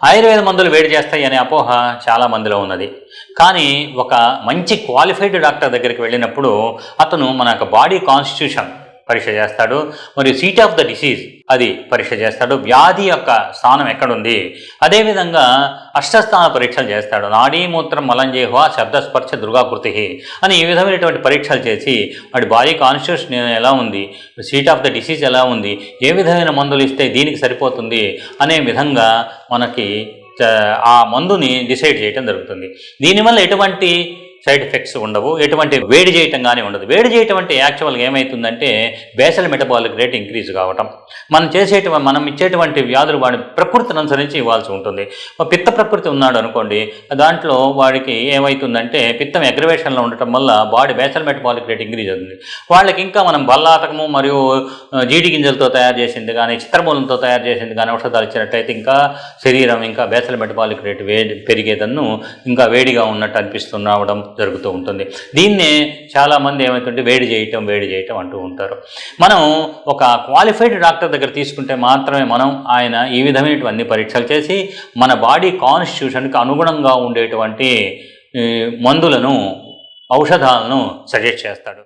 ఆయుర్వేద మందులు వేడి చేస్తాయి అనే అపోహ చాలా మందిలో ఉన్నది. కానీ ఒక మంచి క్వాలిఫైడ్ డాక్టర్ దగ్గరికి వెళ్ళినప్పుడు అతను మన యొక్క బాడీ కాన్స్టిట్యూషన్ పరీక్ష చేస్తాడు, మరియు సీట్ ఆఫ్ ద డిసీజ్ అది పరీక్ష చేస్తాడు, వ్యాధి యొక్క స్థానం ఎక్కడుంది, అదేవిధంగా అష్టస్థాన పరీక్షలు చేస్తాడు, నాడీమూత్రం మలంజేహ్వ శబ్దస్పర్శ దుర్గాకృతి అని ఈ విధమైనటువంటి పరీక్షలు చేసి వాడి బాడీ కాన్స్టిట్యూషన్ ఎలా ఉంది, సీట్ ఆఫ్ ద డిసీజ్ ఎలా ఉంది, ఏ విధమైన మందులు ఇస్తే దీనికి సరిపోతుంది అనే విధంగా మనకి ఆ మందుని డిసైడ్ చేయటం జరుగుతుంది. దీనివల్ల ఎటువంటి సైడ్ ఎఫెక్ట్స్ ఉండవు, ఎటువంటి వేడి చేయటం కానీ ఉండదు. వేడి చేయటం అంటే యాక్చువల్గా ఏమవుతుందంటే బేసల్ మెటబాలిక్ రేట్ ఇంక్రీజ్ కావటం, మనం ఇచ్చేటువంటి వ్యాధులు వాడి ప్రకృతిని అనుసరించి ఇవ్వాల్సి ఉంటుంది. పిత్త ప్రకృతి ఉన్నాడు అనుకోండి, దాంట్లో వాడికి ఏమవుతుందంటే పిత్తం అగ్రవేషన్లో ఉండటం వల్ల body basal metabolic rate increase అవుతుంది. వాళ్ళకి ఇంకా మనం బల్లాతకము మరియు జీడి గింజలతో తయారు చేసింది కానీ చిత్రమూలంతో తయారు చేసింది కానీ ఔషధాలు ఇచ్చినట్లయితే ఇంకా శరీరం ఇంకా బేసల్ మెటబాలిక్ రేట్ పెరిగేదన్ను ఇంకా వేడిగా ఉన్నట్టు అనిపిస్తున్నావడం జరుగుతూ ఉంటుంది. దీన్నే చాలామంది ఏమవుతుంటే వేడి చేయటం అంటూ ఉంటారు. మనం ఒక క్వాలిఫైడ్ డాక్టర్ దగ్గర తీసుకుంటే మాత్రమే మనం ఆయన ఈ విధమైనటువంటి పరీక్షలు చేసి మన బాడీ కాన్స్టిట్యూషన్కి అనుగుణంగా ఉండేటువంటి మందులను ఔషధాలను సజెస్ట్ చేస్తాడు.